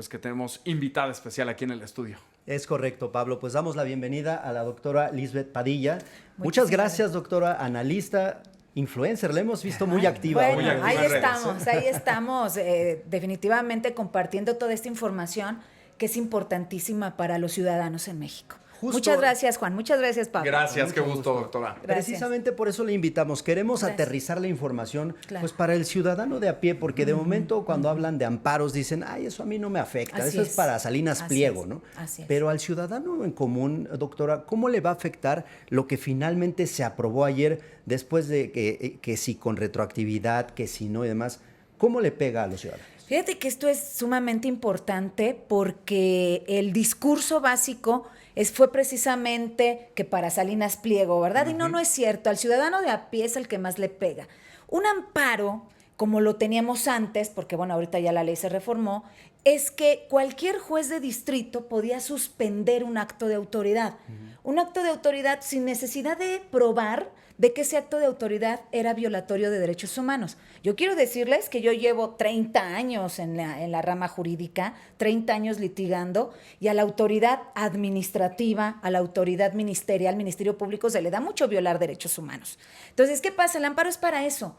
pues que tenemos invitada especial aquí en el estudio. Es correcto, Pablo. Pues damos la bienvenida a la doctora Lisbeth Padilla. Muchas gracias, doctora, analista, influencer. La hemos visto muy activa. Bueno, muy activa ahí estamos, definitivamente compartiendo toda esta información que es importantísima para los ciudadanos en México. Muchas gracias, Juan. Muchas gracias, Pablo. Gracias, qué gusto, doctora. Gracias. Precisamente por eso le invitamos. Queremos aterrizar la información pues para el ciudadano de a pie, porque de momento cuando hablan de amparos dicen, ay, eso a mí no me afecta, eso es para Salinas Pliego, ¿no? Así es. Pero al ciudadano en común, doctora, ¿cómo le va a afectar lo que finalmente se aprobó ayer después de que si con retroactividad, que si no y demás? ¿Cómo le pega a los ciudadanos? Fíjate que esto es sumamente importante porque el discurso básico fue precisamente que para Salinas Pliego, ¿verdad? Y no es cierto. Al ciudadano de a pie es el que más le pega. Un amparo, como lo teníamos antes, porque bueno, ahorita ya la ley se reformó, es que cualquier juez de distrito podía suspender un acto de autoridad. Un acto de autoridad sin necesidad de probar de que ese acto de autoridad era violatorio de derechos humanos. Yo quiero decirles que yo llevo 30 años en la rama jurídica, 30 años litigando, y a la autoridad administrativa, a la autoridad ministerial, Ministerio Público, se le da mucho violar derechos humanos. Entonces, ¿qué pasa? El amparo es para eso.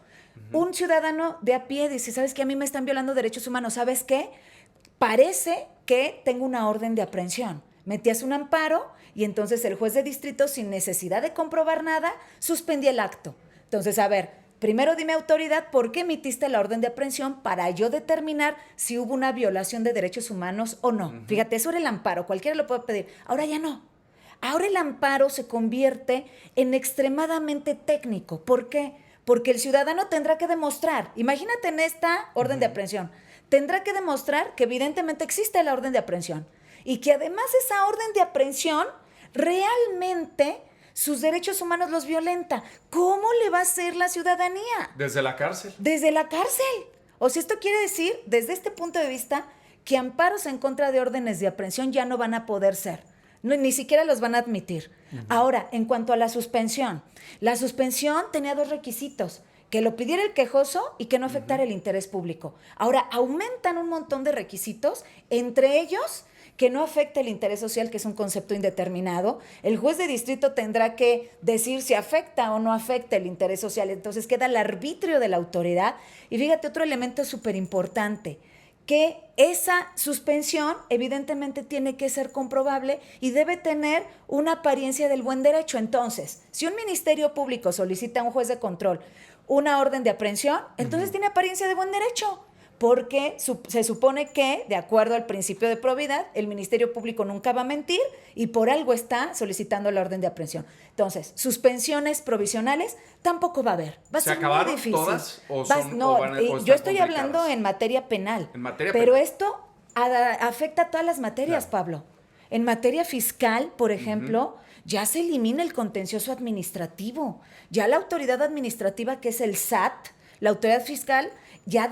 Un ciudadano de a pie dice, ¿sabes qué? A mí me están violando derechos humanos. ¿Sabes qué? Parece que tengo una orden de aprehensión. Metías un amparo y entonces el juez de distrito, sin necesidad de comprobar nada, suspendía el acto. Entonces, a ver, primero dime, autoridad, ¿por qué emitiste la orden de aprehensión para yo determinar si hubo una violación de derechos humanos o no? Fíjate, eso era el amparo, cualquiera lo puede pedir. Ahora ya no. Ahora el amparo se convierte en extremadamente técnico. ¿Por qué? Porque el ciudadano tendrá que demostrar, imagínate en esta orden de aprehensión, tendrá que demostrar que evidentemente existe la orden de aprehensión y que además esa orden de aprehensión realmente sus derechos humanos los violenta. ¿Cómo le va a hacer la ciudadanía? ¿Desde la cárcel? Desde la cárcel. O sea, esto quiere decir, desde este punto de vista, que amparos en contra de órdenes de aprehensión ya no van a poder ser. No, ni siquiera los van a admitir. Ahora, en cuanto a la suspensión tenía dos requisitos: que lo pidiera el quejoso y que no afectara el interés público. Ahora, aumentan un montón de requisitos, entre ellos que no afecte el interés social, que es un concepto indeterminado. El juez de distrito tendrá que decir si afecta o no afecta el interés social. Entonces queda el arbitrio de la autoridad. Y fíjate, otro elemento súper importante, que esa suspensión evidentemente tiene que ser comprobable y debe tener una apariencia del buen derecho. Entonces, si un ministerio público solicita a un juez de control una orden de aprehensión, entonces tiene apariencia de buen derecho, porque se supone que, de acuerdo al principio de probidad, el Ministerio Público nunca va a mentir y por algo está solicitando la orden de aprehensión. Entonces, suspensiones provisionales tampoco va a haber. Va a ser muy difícil. ¿Todas? ¿O son, no, o yo estoy hablando en materia penal. En materia pero penal. esto afecta a todas las materias, claro. Pablo. En materia fiscal, por ejemplo, ya se elimina el contencioso administrativo. Ya la autoridad administrativa, que es el SAT, la autoridad fiscal, ya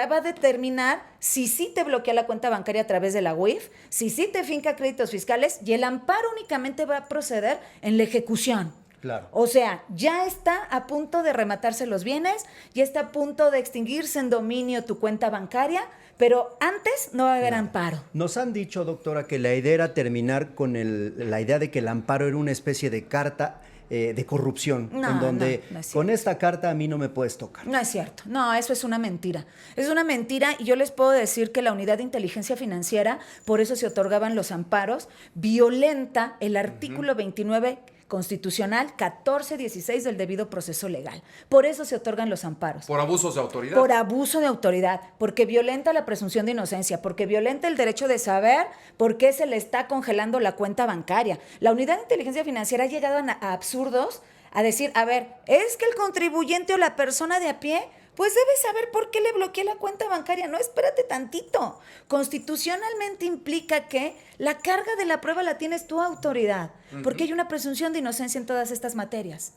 va a determinar si sí te bloquea la cuenta bancaria a través de la UIF, si sí te finca créditos fiscales, y el amparo únicamente va a proceder en la ejecución. Claro. O sea, ya está a punto de rematarse los bienes, ya está a punto de extinguirse en dominio tu cuenta bancaria, pero antes no va a haber amparo. Nos han dicho, doctora, que la idea era terminar con la idea de que el amparo era una especie de carta de corrupción, en donde no es con esta carta a mí no me puedes tocar. No es cierto, no, eso es una mentira. Es una mentira, y yo les puedo decir que la Unidad de Inteligencia Financiera, por eso se otorgaban los amparos, violenta el artículo 29 constitucional 1416 del debido proceso legal. Por eso se otorgan los amparos. ¿Por abusos de autoridad? Por abuso de autoridad, porque violenta la presunción de inocencia, porque violenta el derecho de saber por qué se le está congelando la cuenta bancaria. La Unidad de Inteligencia Financiera ha llegado a absurdos a decir, a ver, es que el contribuyente o la persona de a pie pues debe saber por qué le bloqueé la cuenta bancaria. No, espérate tantito. Constitucionalmente implica que la carga de la prueba la tienes tu autoridad, porque hay una presunción de inocencia en todas estas materias.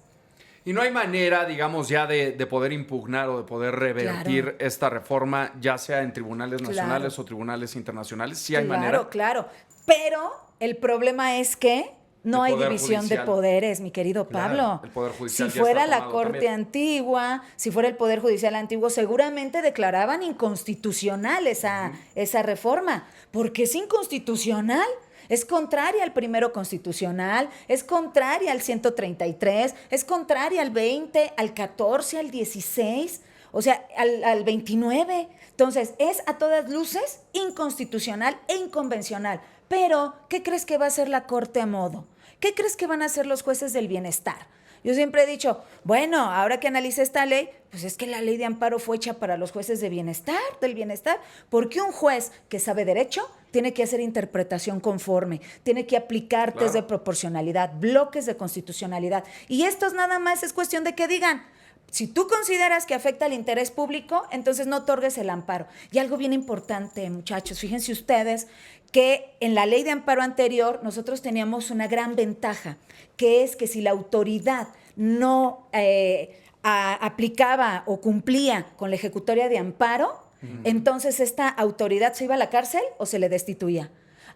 Y no hay manera, digamos, ya de poder impugnar o de poder revertir esta reforma, ya sea en tribunales nacionales o tribunales internacionales. Sí hay manera. Claro. Pero el problema es que No hay división de poderes, mi querido Pablo. El Poder Judicial si fuera la Corte antigua, si fuera el Poder Judicial antiguo, seguramente declaraban inconstitucional esa reforma. Porque es inconstitucional. Es contraria al primero constitucional, es contraria al 133, es contraria al 20, al 14, al 16, o sea, al 29. Entonces, es a todas luces inconstitucional e inconvencional. Pero, ¿qué crees que va a hacer la Corte a modo? ¿Qué crees que van a hacer los jueces del bienestar? Yo siempre he dicho, bueno, ahora que analice esta ley, pues es que la ley de amparo fue hecha para los jueces del bienestar, porque un juez que sabe derecho tiene que hacer interpretación conforme, tiene que aplicar test de proporcionalidad, bloques de constitucionalidad. Y esto nada más es cuestión de que digan, si tú consideras que afecta al interés público, entonces no otorgues el amparo. Y algo bien importante, muchachos, fíjense ustedes que en la ley de amparo anterior nosotros teníamos una gran ventaja, que es que si la autoridad no aplicaba o cumplía con la ejecutoria de amparo, entonces esta autoridad se iba a la cárcel o se le destituía.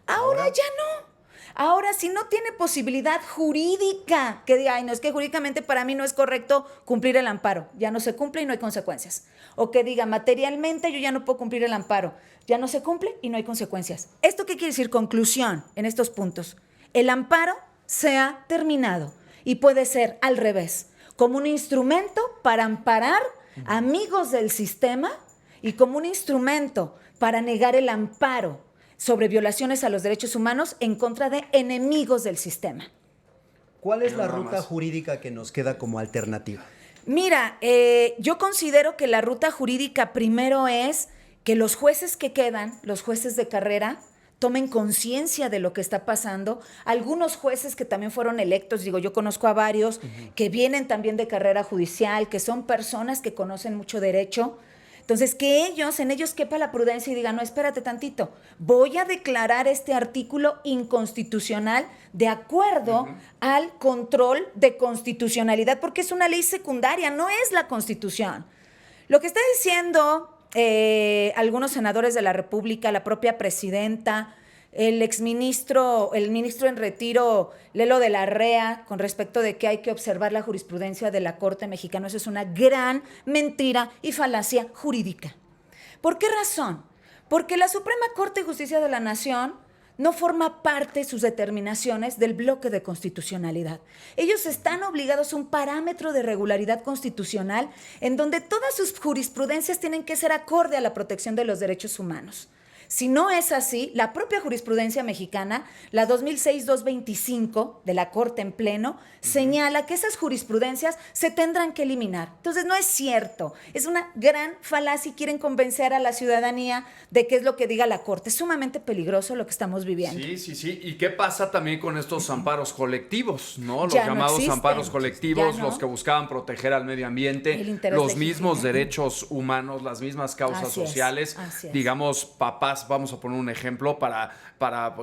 Ahora ya no. Ahora, si no tiene posibilidad jurídica, que diga, ay, no, es que jurídicamente para mí no es correcto cumplir el amparo, ya no se cumple y no hay consecuencias. O que diga, materialmente yo ya no puedo cumplir el amparo, ya no se cumple y no hay consecuencias. ¿Esto qué quiere decir? Conclusión en estos puntos. El amparo se ha terminado y puede ser al revés, como un instrumento para amparar amigos del sistema y como un instrumento para negar el amparo sobre violaciones a los derechos humanos en contra de enemigos del sistema. ¿Cuál es la ruta jurídica que nos queda como alternativa? Mira, yo considero que la ruta jurídica primero es que los jueces que quedan, los jueces de carrera, tomen conciencia de lo que está pasando. Algunos jueces que también fueron electos, digo, yo conozco a varios que vienen también de carrera judicial, que son personas que conocen mucho derecho. Entonces, que en ellos quepa la prudencia y digan, no, espérate tantito, voy a declarar este artículo inconstitucional de acuerdo al control de constitucionalidad, porque es una ley secundaria, no es la Constitución. Lo que está diciendo algunos senadores de la República, la propia presidenta, el ministro en retiro, Lelo de la Rea, con respecto de que hay que observar la jurisprudencia de la Corte Mexicana, eso es una gran mentira y falacia jurídica. ¿Por qué razón? Porque la Suprema Corte de Justicia de la Nación no forma parte sus determinaciones del bloque de constitucionalidad. Ellos están obligados a un parámetro de regularidad constitucional en donde todas sus jurisprudencias tienen que ser acorde a la protección de los derechos humanos. Si no es así, la propia jurisprudencia mexicana, la 2006-225 de la Corte en Pleno, señala que esas jurisprudencias se tendrán que eliminar. Entonces, no es cierto. Es una gran falacia y quieren convencer a la ciudadanía de qué es lo que diga la Corte. Es sumamente peligroso lo que estamos viviendo. Sí. ¿Y qué pasa también con estos amparos colectivos, ¿no? Los Ya no llamados existen. amparos colectivos, Ya no. los que buscaban proteger al medio ambiente, los mismos derechos humanos, las mismas causas sociales. Así es. Digamos, papás, vamos a poner un ejemplo para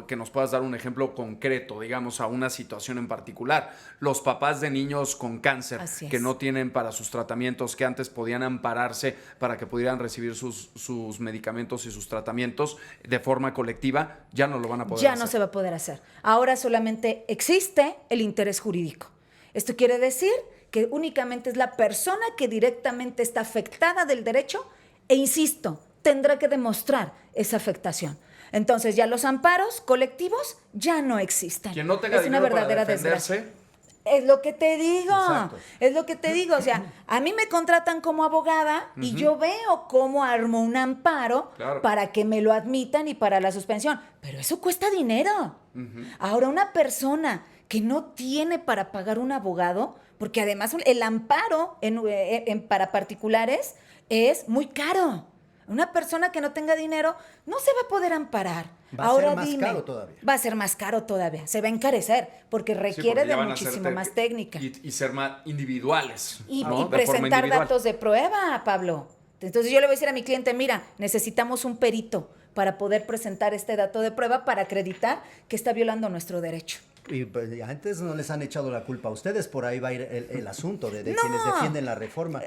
que nos puedas dar un ejemplo concreto, digamos, a una situación en particular. Los papás de niños con cáncer que no tienen para sus tratamientos, que antes podían ampararse para que pudieran recibir sus medicamentos y sus tratamientos de forma colectiva, ya no lo van a poder hacer. Ya no se va a poder hacer. Ahora solamente existe el interés jurídico. Esto quiere decir que únicamente es la persona que directamente está afectada del derecho e, insisto, tendrá que demostrar esa afectación. Entonces ya los amparos colectivos ya no existen. Quien no tenga dinero para defenderse. Es lo que te digo. Exacto. Es lo que te digo. O sea, a mí me contratan como abogada y yo veo cómo armo un amparo para que me lo admitan y para la suspensión. Pero eso cuesta dinero. Ahora, una persona que no tiene para pagar un abogado, porque además el amparo para particulares es muy caro. Una persona que no tenga dinero no se va a poder amparar. Va a ser más caro todavía. Va a ser más caro todavía. Se va a encarecer porque requiere de muchísimo más técnica. Y ser más individuales. ¿No? Y presentar datos de prueba, Pablo. Entonces yo le voy a decir a mi cliente, mira, necesitamos un perito para poder presentar este dato de prueba para acreditar que está violando nuestro derecho. Y pues, antes no les han echado la culpa a ustedes, por ahí va a ir el asunto de quienes defienden la reforma.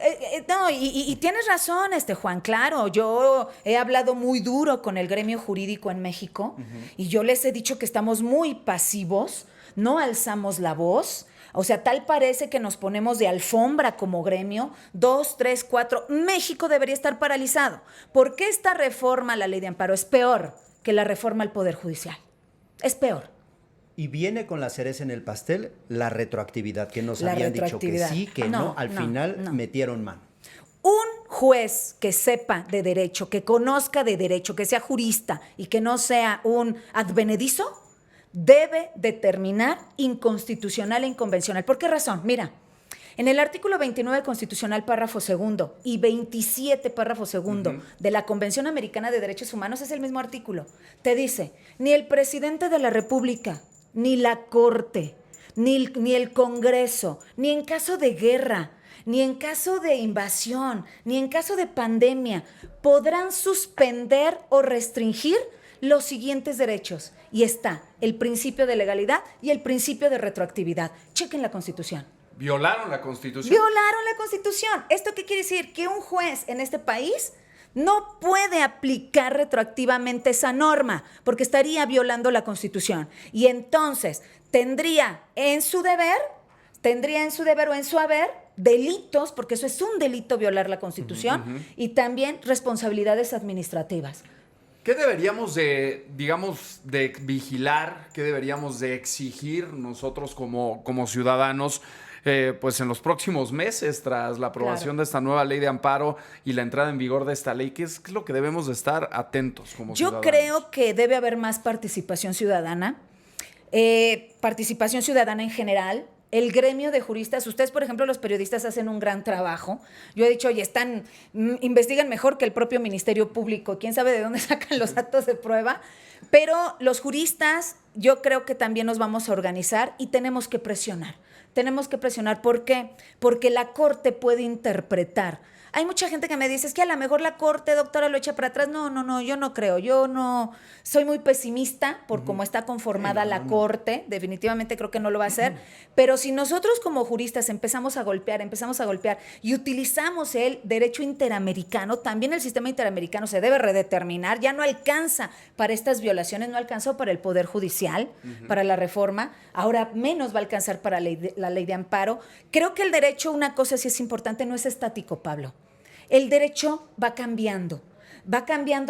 No, y tienes razón, Juan, claro, yo he hablado muy duro con el gremio jurídico en México y yo les he dicho que estamos muy pasivos, no alzamos la voz. O sea, tal parece que nos ponemos de alfombra como gremio, 2, 3, 4. México debería estar paralizado. ¿Por qué esta reforma a la ley de amparo es peor que la reforma al Poder Judicial? Es peor. Y viene con la cereza en el pastel la retroactividad, que nos habían dicho que sí, que no, al final metieron mano. Un juez que sepa de derecho, que conozca de derecho, que sea jurista y que no sea un advenedizo, debe determinar inconstitucional e inconvencional. ¿Por qué razón? Mira, en el artículo 29 constitucional, párrafo segundo, y 27, párrafo segundo, de la Convención Americana de Derechos Humanos, es el mismo artículo. Te dice, ni el presidente de la República, ni la Corte, ni el Congreso, ni en caso de guerra, ni en caso de invasión, ni en caso de pandemia, podrán suspender o restringir los siguientes derechos. Y está el principio de legalidad y el principio de retroactividad. Chequen la Constitución. ¿Violaron la Constitución? Violaron la Constitución. ¿Esto qué quiere decir? Que un juez en este país no puede aplicar retroactivamente esa norma porque estaría violando la Constitución. Y entonces tendría en su deber o en su haber delitos, porque eso es un delito violar la Constitución, y también responsabilidades administrativas. ¿Qué deberíamos de vigilar? ¿Qué deberíamos de exigir nosotros como ciudadanos? Pues en los próximos meses, tras la aprobación de esta nueva ley de amparo y la entrada en vigor de esta ley, ¿qué es lo que debemos de estar atentos como ciudadanos? Yo creo que debe haber más participación ciudadana en general. El gremio de juristas, ustedes, por ejemplo, los periodistas hacen un gran trabajo. Yo he dicho, oye, investigan mejor que el propio Ministerio Público. ¿Quién sabe de dónde sacan los datos de prueba? Pero los juristas, yo creo que también nos vamos a organizar y tenemos que presionar. ¿Por qué? Porque la Corte puede interpretar. Hay mucha gente que me dice, es que a lo mejor la Corte, doctora, lo echa para atrás. No, yo no creo. Yo no soy muy pesimista por cómo está conformada la Corte. Definitivamente creo que no lo va a hacer. Pero si nosotros como juristas empezamos a golpear y utilizamos el derecho interamericano, también el sistema interamericano se debe redeterminar. Ya no alcanza para estas violaciones, no alcanzó para el Poder Judicial, para la reforma. Ahora menos va a alcanzar para la ley de amparo. Creo que el derecho, una cosa sí es importante, no es estático, Pablo. El derecho va cambiando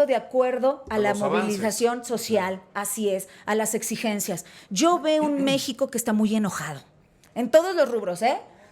de acuerdo a la movilización social, así es, a las exigencias. Yo veo un México que está muy enojado, en todos los rubros,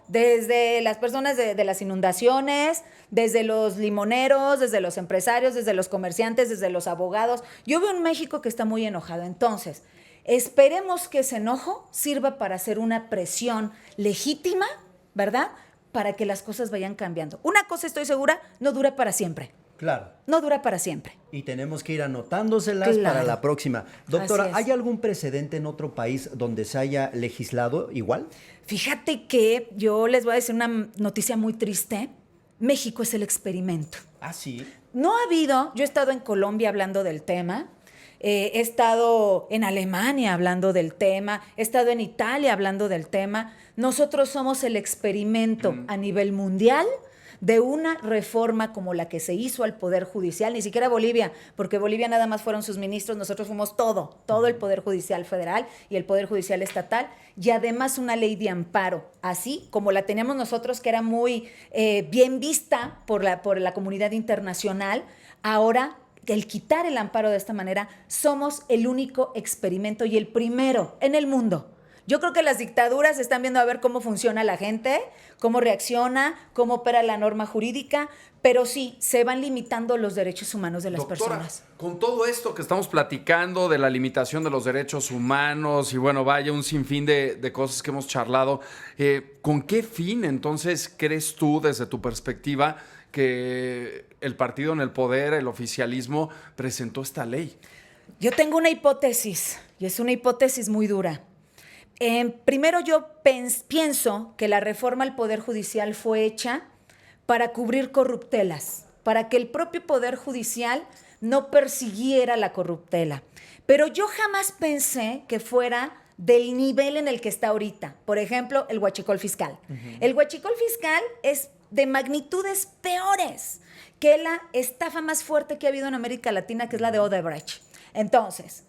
desde las personas de las inundaciones, desde los limoneros, desde los empresarios, desde los comerciantes, desde los abogados. Yo veo un México que está muy enojado. Entonces, esperemos que ese enojo sirva para hacer una presión legítima, ¿verdad?, para que las cosas vayan cambiando. Una cosa estoy segura, no dura para siempre. Claro. No dura para siempre. Y tenemos que ir anotándoselas para la próxima. Doctora, ¿hay algún precedente en otro país donde se haya legislado igual? Fíjate que yo les voy a decir una noticia muy triste. México es el experimento. ¿Ah, sí? No ha habido, yo he estado en Colombia hablando del tema, he estado en Alemania hablando del tema, he estado en Italia hablando del tema. Nosotros somos el experimento a nivel mundial de una reforma como la que se hizo al Poder Judicial, ni siquiera Bolivia, porque Bolivia nada más fueron sus ministros, nosotros fuimos todo el Poder Judicial federal y el Poder Judicial estatal, y además una ley de amparo, así como la teníamos nosotros, que era muy bien vista por la comunidad internacional. Ahora, el quitar el amparo de esta manera, somos el único experimento y el primero en el mundo. Yo creo que las dictaduras están viendo a ver cómo funciona la gente, cómo reacciona, cómo opera la norma jurídica, pero sí, se van limitando los derechos humanos de las personas. Con todo esto que estamos platicando de la limitación de los derechos humanos y bueno, vaya, un sinfín de cosas que hemos charlado, ¿con qué fin entonces crees tú, desde tu perspectiva, que el partido en el poder, el oficialismo, presentó esta ley? Yo tengo una hipótesis, y es una hipótesis muy dura. Primero, yo pienso que la reforma al Poder Judicial fue hecha para cubrir corruptelas, para que el propio Poder Judicial no persiguiera la corruptela. Pero yo jamás pensé que fuera del nivel en el que está ahorita. Por ejemplo, el huachicol fiscal. El huachicol fiscal es de magnitudes peores que la estafa más fuerte que ha habido en América Latina, que es la de Odebrecht. Entonces,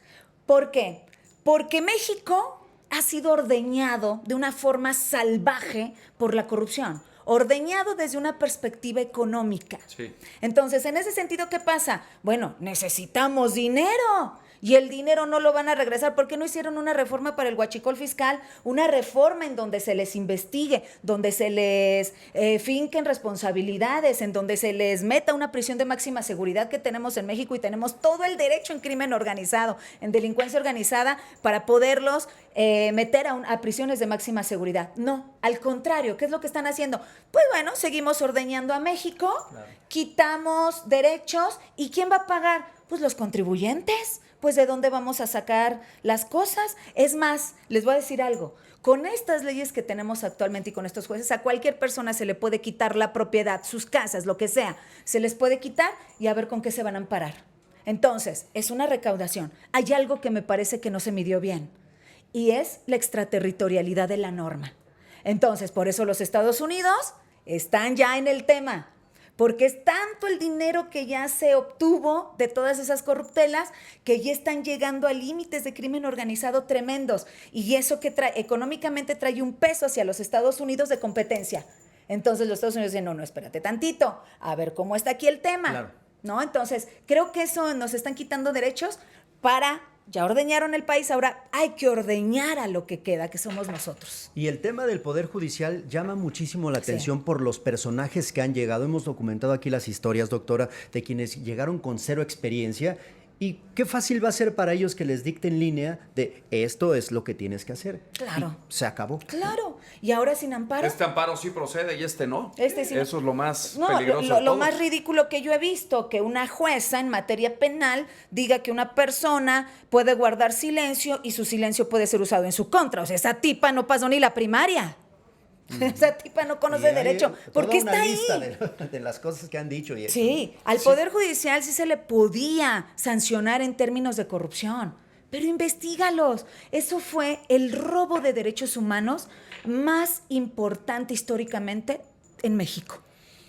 ¿por qué? Porque México ha sido ordeñado de una forma salvaje por la corrupción. Ordeñado desde una perspectiva económica. Sí. Entonces, en ese sentido, ¿qué pasa? Bueno, necesitamos dinero. Y el dinero no lo van a regresar. ¿Por qué no hicieron una reforma para el huachicol fiscal? Una reforma en donde se les investigue, donde se les finquen responsabilidades, en donde se les meta una prisión de máxima seguridad que tenemos en México y tenemos todo el derecho en crimen organizado, en delincuencia organizada, para poderlos meter a prisiones de máxima seguridad. No, al contrario, ¿qué es lo que están haciendo? Pues bueno, seguimos ordeñando a México, claro. Quitamos derechos, ¿y quién va a pagar? Pues los contribuyentes. Pues ¿de dónde vamos a sacar las cosas? Es más, les voy a decir algo. Con estas leyes que tenemos actualmente y con estos jueces, a cualquier persona se le puede quitar la propiedad, sus casas, lo que sea. Se les puede quitar y a ver con qué se van a amparar. Entonces, es una recaudación. Hay algo que me parece que no se midió bien y es la extraterritorialidad de la norma. Entonces, por eso los Estados Unidos están ya en el tema. Porque es tanto el dinero que ya se obtuvo de todas esas corruptelas que ya están llegando a límites de crimen organizado tremendos. Y eso que económicamente trae un peso hacia los Estados Unidos de competencia. Entonces los Estados Unidos dicen, no, espérate tantito, a ver cómo está aquí el tema. Claro. ¿No? Entonces, creo que eso nos están quitando derechos para... Ya ordeñaron el país, ahora hay que ordeñar a lo que queda, que somos nosotros. Y el tema del Poder Judicial llama muchísimo la atención por los personajes que han llegado. Hemos documentado aquí las historias, doctora, de quienes llegaron con cero experiencia. Y qué fácil va a ser para ellos que les dicten línea de esto es lo que tienes que hacer. Claro. Y se acabó. Claro. Y ahora sin amparo. Este amparo sí procede y este no. Sí Eso es lo más peligroso. Lo más ridículo que yo he visto, que una jueza en materia penal diga que una persona puede guardar silencio y su silencio puede ser usado en su contra. O sea, esa tipa no pasó ni la primaria. Esa tipa no conoce derecho. ¿Por qué está ahí? Lista de las cosas que han dicho. Y sí, al Poder Judicial sí se le podía sancionar en términos de corrupción, pero investígalos. Eso fue el robo de derechos humanos más importante históricamente en México.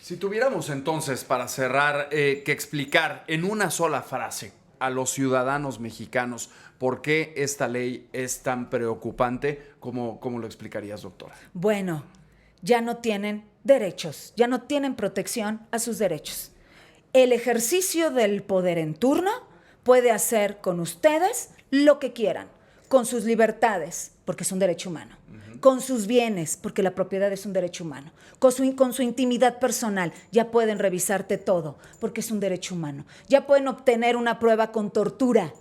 Si tuviéramos entonces, para cerrar, que explicar en una sola frase a los ciudadanos mexicanos por qué esta ley es tan preocupante, ¿cómo lo explicarías, doctora? Bueno, ya no tienen derechos, ya no tienen protección a sus derechos. El ejercicio del poder en turno puede hacer con ustedes lo que quieran, con sus libertades, porque es un derecho humano, con sus bienes, porque la propiedad es un derecho humano, con su intimidad personal, ya pueden revisarte todo, porque es un derecho humano, ya pueden obtener una prueba con tortura,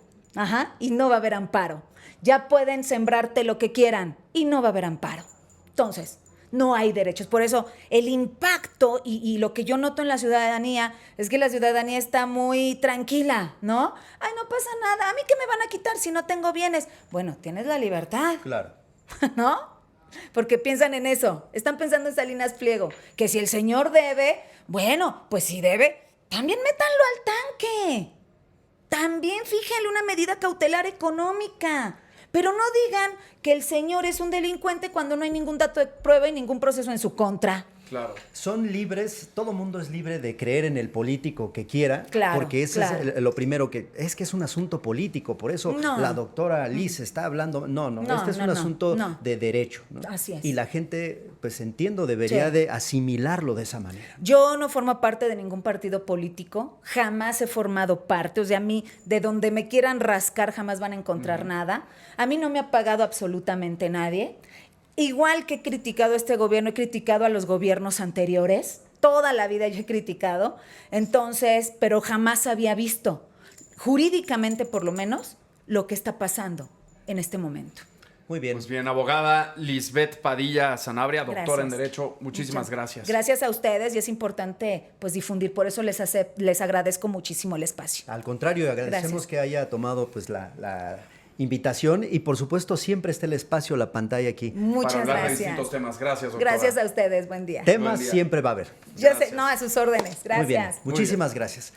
y no va a haber amparo, ya pueden sembrarte lo que quieran y no va a haber amparo. Entonces, no hay derechos. Por eso, el impacto y lo que yo noto en la ciudadanía es que la ciudadanía está muy tranquila, ¿no? Ay, no pasa nada, ¿a mí qué me van a quitar si no tengo bienes? Bueno, tienes la libertad. Claro. ¿No? Porque piensan en eso, están pensando en Salinas Pliego, que si el señor debe, bueno, pues si debe, también métanlo al tanque. También fíjenle una medida cautelar económica. Pero no digan que el señor es un delincuente cuando no hay ningún dato de prueba y ningún proceso en su contra. Claro. Son libres, todo mundo es libre de creer en el político que quiera, claro, porque eso es lo primero que es un asunto político, por eso la doctora Liz está hablando, este es un asunto de derecho, ¿no? Así es. Y la gente, pues entiendo, debería de asimilarlo de esa manera. Yo no formo parte de ningún partido político, jamás he formado parte, o sea, a mí, de donde me quieran rascar, jamás van a encontrar nada. A mí no me ha pagado absolutamente nadie. Igual que he criticado a este gobierno, he criticado a los gobiernos anteriores. Toda la vida yo he criticado. Entonces, pero jamás había visto, jurídicamente por lo menos, lo que está pasando en este momento. Muy bien. Pues bien, abogada Lisbeth Padilla Sanabria, doctora en Derecho, muchísimas gracias. Gracias a ustedes y es importante pues difundir, por eso les agradezco muchísimo el espacio. Al contrario, agradecemos que haya tomado pues la invitación y por supuesto siempre está el espacio, la pantalla aquí. Muchas para hablar gracias. de distintos temas. Gracias, doctora. Gracias a ustedes, buen día. Temas siempre va a haber. Yo sé, a sus órdenes. Gracias. Muy bien, muchísimas gracias.